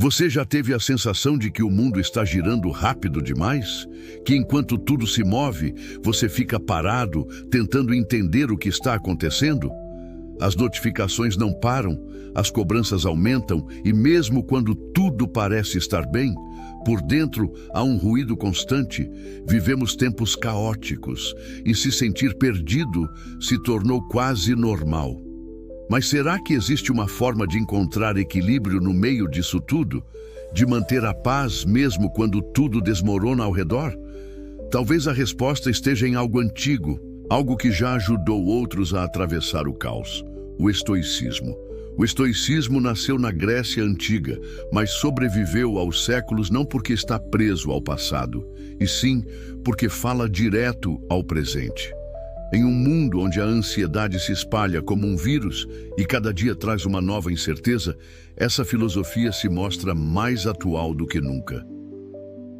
Você já teve a sensação de que o mundo está girando rápido demais? Que enquanto tudo se move, você fica parado, tentando entender o que está acontecendo? As notificações não param, as cobranças aumentam e mesmo quando tudo parece estar bem, por dentro há um ruído constante. Vivemos tempos caóticos e se sentir perdido se tornou quase normal. Mas será que existe uma forma de encontrar equilíbrio no meio disso tudo? De manter a paz mesmo quando tudo desmorona ao redor? Talvez a resposta esteja em algo antigo, algo que já ajudou outros a atravessar o caos: o estoicismo. O estoicismo nasceu na Grécia Antiga, mas sobreviveu aos séculos não porque está preso ao passado, e sim porque fala direto ao presente. Em um mundo onde a ansiedade se espalha como um vírus e cada dia traz uma nova incerteza, essa filosofia se mostra mais atual do que nunca.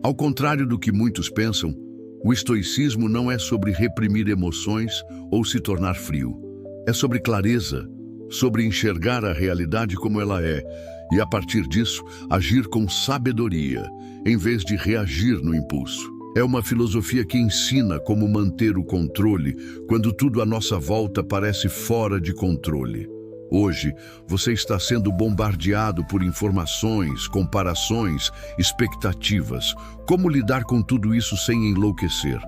Ao contrário do que muitos pensam, o estoicismo não é sobre reprimir emoções ou se tornar frio. É sobre clareza, sobre enxergar a realidade como ela é e, a partir disso, agir com sabedoria, em vez de reagir no impulso. É uma filosofia que ensina como manter o controle quando tudo à nossa volta parece fora de controle. Hoje, você está sendo bombardeado por informações, comparações, expectativas. Como lidar com tudo isso sem enlouquecer?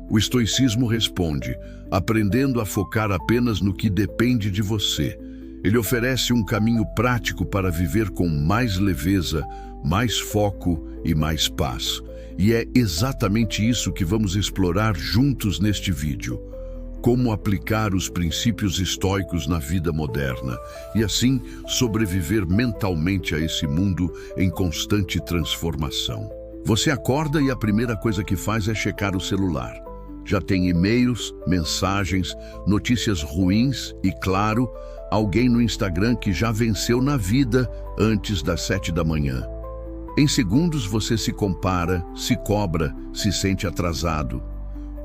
O estoicismo responde, aprendendo a focar apenas no que depende de você. Ele oferece um caminho prático para viver com mais leveza, mais foco e mais paz. E é exatamente isso que vamos explorar juntos neste vídeo. Como aplicar os princípios estoicos na vida moderna e assim sobreviver mentalmente a esse mundo em constante transformação. Você acorda e a primeira coisa que faz é checar o celular. Já tem e-mails, mensagens, notícias ruins e, claro, alguém no Instagram que já venceu na vida antes das 7 da manhã. Em segundos você se compara, se cobra, se sente atrasado,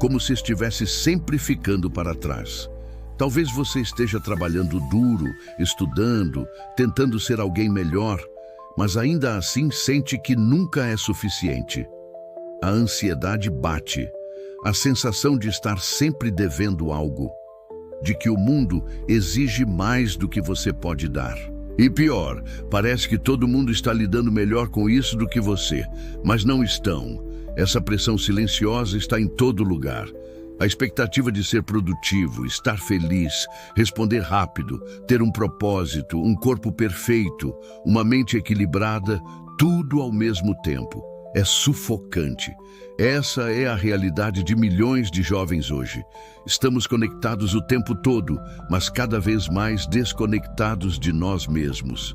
como se estivesse sempre ficando para trás. Talvez você esteja trabalhando duro, estudando, tentando ser alguém melhor, mas ainda assim sente que nunca é suficiente. A ansiedade bate, a sensação de estar sempre devendo algo, de que o mundo exige mais do que você pode dar. E pior, parece que todo mundo está lidando melhor com isso do que você, mas não estão. Essa pressão silenciosa está em todo lugar. A expectativa de ser produtivo, estar feliz, responder rápido, ter um propósito, um corpo perfeito, uma mente equilibrada, tudo ao mesmo tempo. É sufocante. Essa é a realidade de milhões de jovens hoje. Estamos conectados o tempo todo, mas cada vez mais desconectados de nós mesmos.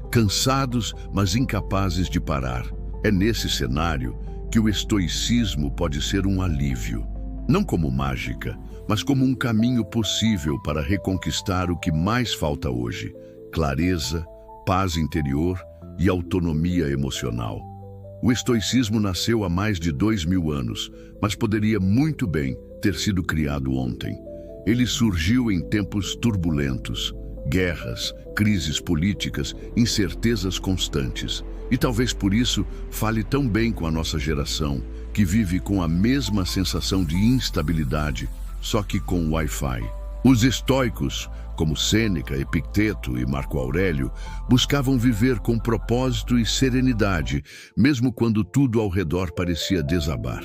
Cansados, mas incapazes de parar. É nesse cenário que o estoicismo pode ser um alívio. Não como mágica, mas como um caminho possível para reconquistar o que mais falta hoje: clareza, paz interior e autonomia emocional. O estoicismo nasceu há mais de 2000 anos, mas poderia muito bem ter sido criado ontem. Ele surgiu em tempos turbulentos, guerras, crises políticas, incertezas constantes. E talvez por isso fale tão bem com a nossa geração, que vive com a mesma sensação de instabilidade, só que com Wi-Fi. Os estoicos, como Sêneca, Epicteto e Marco Aurélio, buscavam viver com propósito e serenidade, mesmo quando tudo ao redor parecia desabar.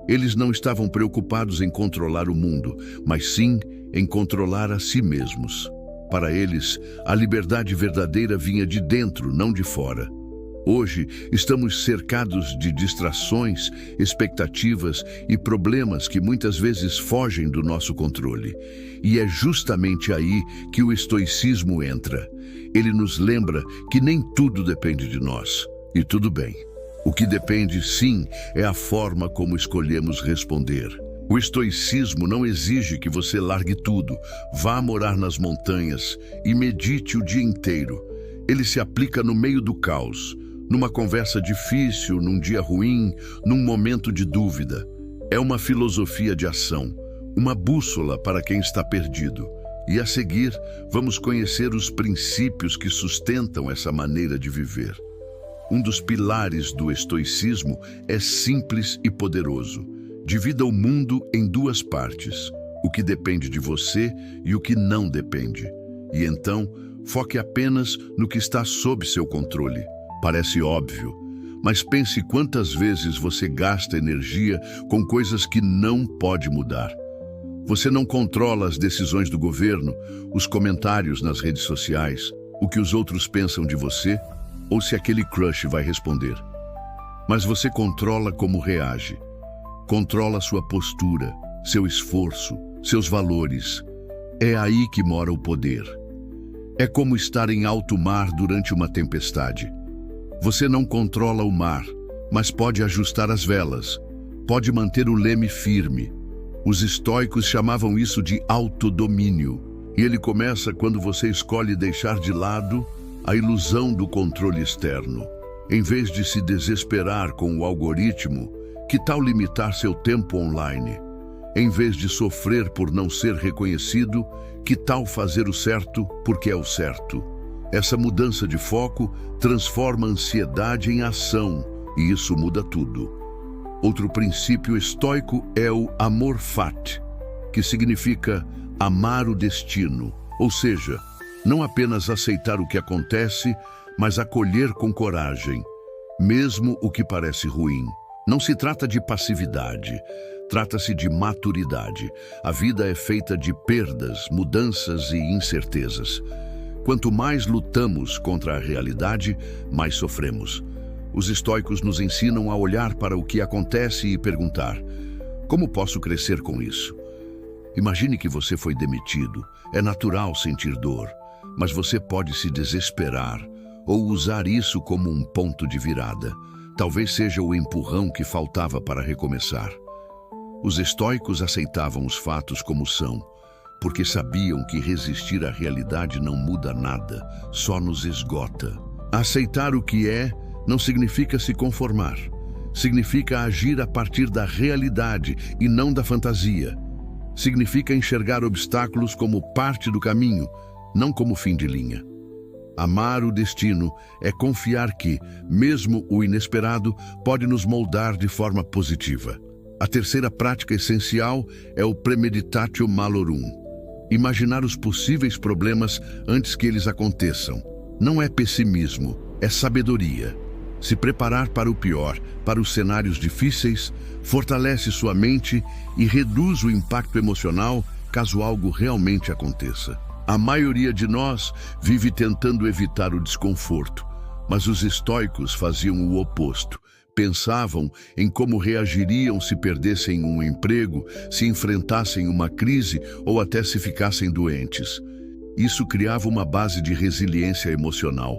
Eles não estavam preocupados em controlar o mundo, mas sim em controlar a si mesmos. Para eles, a liberdade verdadeira vinha de dentro, não de fora. Hoje, estamos cercados de distrações, expectativas e problemas que muitas vezes fogem do nosso controle. E é justamente aí que o estoicismo entra. Ele nos lembra que nem tudo depende de nós. E tudo bem. O que depende, sim, é a forma como escolhemos responder. O estoicismo não exige que você largue tudo, vá morar nas montanhas e medite o dia inteiro. Ele se aplica no meio do caos, numa conversa difícil, num dia ruim, num momento de dúvida. É uma filosofia de ação, uma bússola para quem está perdido. E a seguir, vamos conhecer os princípios que sustentam essa maneira de viver. Um dos pilares do estoicismo é simples e poderoso. Divida o mundo em duas partes, o que depende de você e o que não depende. E então, foque apenas no que está sob seu controle. Parece óbvio, mas pense quantas vezes você gasta energia com coisas que não pode mudar. Você não controla as decisões do governo, os comentários nas redes sociais, o que os outros pensam de você, ou se aquele crush vai responder. Mas você controla como reage. Controla sua postura, seu esforço, seus valores. É aí que mora o poder. É como estar em alto mar durante uma tempestade. Você não controla o mar, mas pode ajustar as velas, pode manter o leme firme. Os estoicos chamavam isso de autodomínio, e ele começa quando você escolhe deixar de lado a ilusão do controle externo. Em vez de se desesperar com o algoritmo, que tal limitar seu tempo online? Em vez de sofrer por não ser reconhecido, que tal fazer o certo porque é o certo? Essa mudança de foco transforma a ansiedade em ação, e isso muda tudo. Outro princípio estoico é o amor fati, que significa amar o destino, ou seja, não apenas aceitar o que acontece, mas acolher com coragem, mesmo o que parece ruim. Não se trata de passividade, trata-se de maturidade. A vida é feita de perdas, mudanças e incertezas. Quanto mais lutamos contra a realidade, mais sofremos. Os estoicos nos ensinam a olhar para o que acontece e perguntar: como posso crescer com isso? Imagine que você foi demitido. É natural sentir dor, mas você pode se desesperar ou usar isso como um ponto de virada. Talvez seja o empurrão que faltava para recomeçar. Os estoicos aceitavam os fatos como são, porque sabiam que resistir à realidade não muda nada, só nos esgota. Aceitar o que é não significa se conformar. Significa agir a partir da realidade e não da fantasia. Significa enxergar obstáculos como parte do caminho, não como fim de linha. Amar o destino é confiar que, mesmo o inesperado, pode nos moldar de forma positiva. A terceira prática essencial é o premeditatio malorum. Imaginar os possíveis problemas antes que eles aconteçam. Não é pessimismo, é sabedoria. Se preparar para o pior, para os cenários difíceis, fortalece sua mente e reduz o impacto emocional caso algo realmente aconteça. A maioria de nós vive tentando evitar o desconforto, mas os estoicos faziam o oposto. Pensavam em como reagiriam se perdessem um emprego, se enfrentassem uma crise ou até se ficassem doentes. Isso criava uma base de resiliência emocional.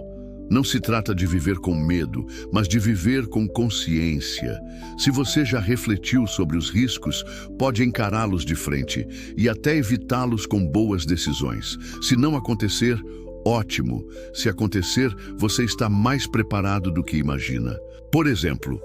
Não se trata de viver com medo, mas de viver com consciência. Se você já refletiu sobre os riscos, pode encará-los de frente e até evitá-los com boas decisões. Se não acontecer, ótimo. Se acontecer, você está mais preparado do que imagina. Por exemplo,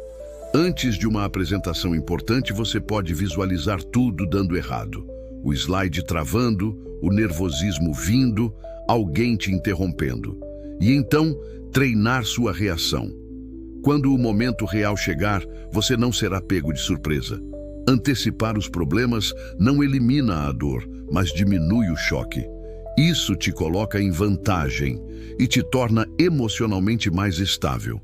antes de uma apresentação importante, você pode visualizar tudo dando errado. O slide travando, o nervosismo vindo, alguém te interrompendo. E então, treinar sua reação. Quando o momento real chegar, você não será pego de surpresa. Antecipar os problemas não elimina a dor, mas diminui o choque. Isso te coloca em vantagem e te torna emocionalmente mais estável.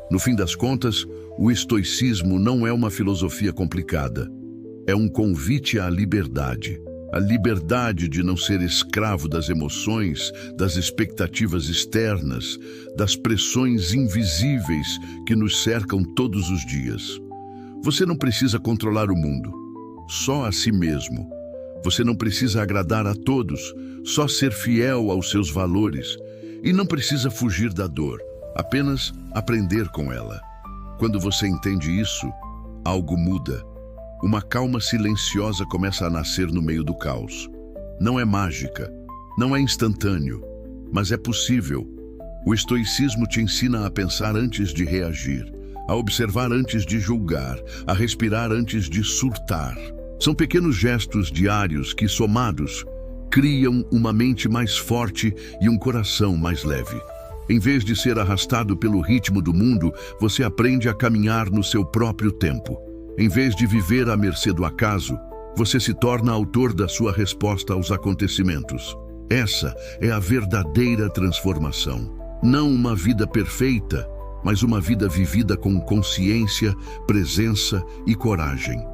No fim das contas, o estoicismo não é uma filosofia complicada. É um convite à liberdade. A liberdade de não ser escravo das emoções, das expectativas externas, das pressões invisíveis que nos cercam todos os dias. Você não precisa controlar o mundo, só a si mesmo. Você não precisa agradar a todos, só ser fiel aos seus valores. E não precisa fugir da dor, apenas aprender com ela. Quando você entende isso, algo muda. Uma calma silenciosa começa a nascer no meio do caos. Não é mágica, não é instantâneo, mas é possível. O estoicismo te ensina a pensar antes de reagir, a observar antes de julgar, a respirar antes de surtar. São pequenos gestos diários que, somados, criam uma mente mais forte e um coração mais leve. Em vez de ser arrastado pelo ritmo do mundo, você aprende a caminhar no seu próprio tempo. Em vez de viver à mercê do acaso, você se torna autor da sua resposta aos acontecimentos. Essa é a verdadeira transformação. Não uma vida perfeita, mas uma vida vivida com consciência, presença e coragem.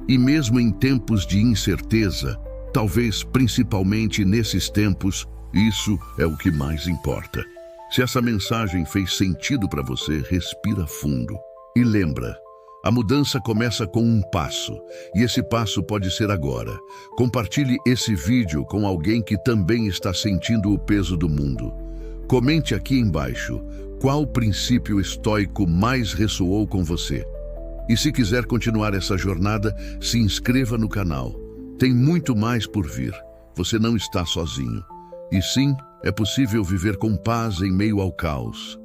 E mesmo em tempos de incerteza, talvez principalmente nesses tempos, isso é o que mais importa. Se essa mensagem fez sentido para você, respira fundo. E lembra, a mudança começa com um passo, e esse passo pode ser agora. Compartilhe esse vídeo com alguém que também está sentindo o peso do mundo. Comente aqui embaixo qual princípio estoico mais ressoou com você. E se quiser continuar essa jornada, se inscreva no canal. Tem muito mais por vir. Você não está sozinho. E sim, é possível viver com paz em meio ao caos.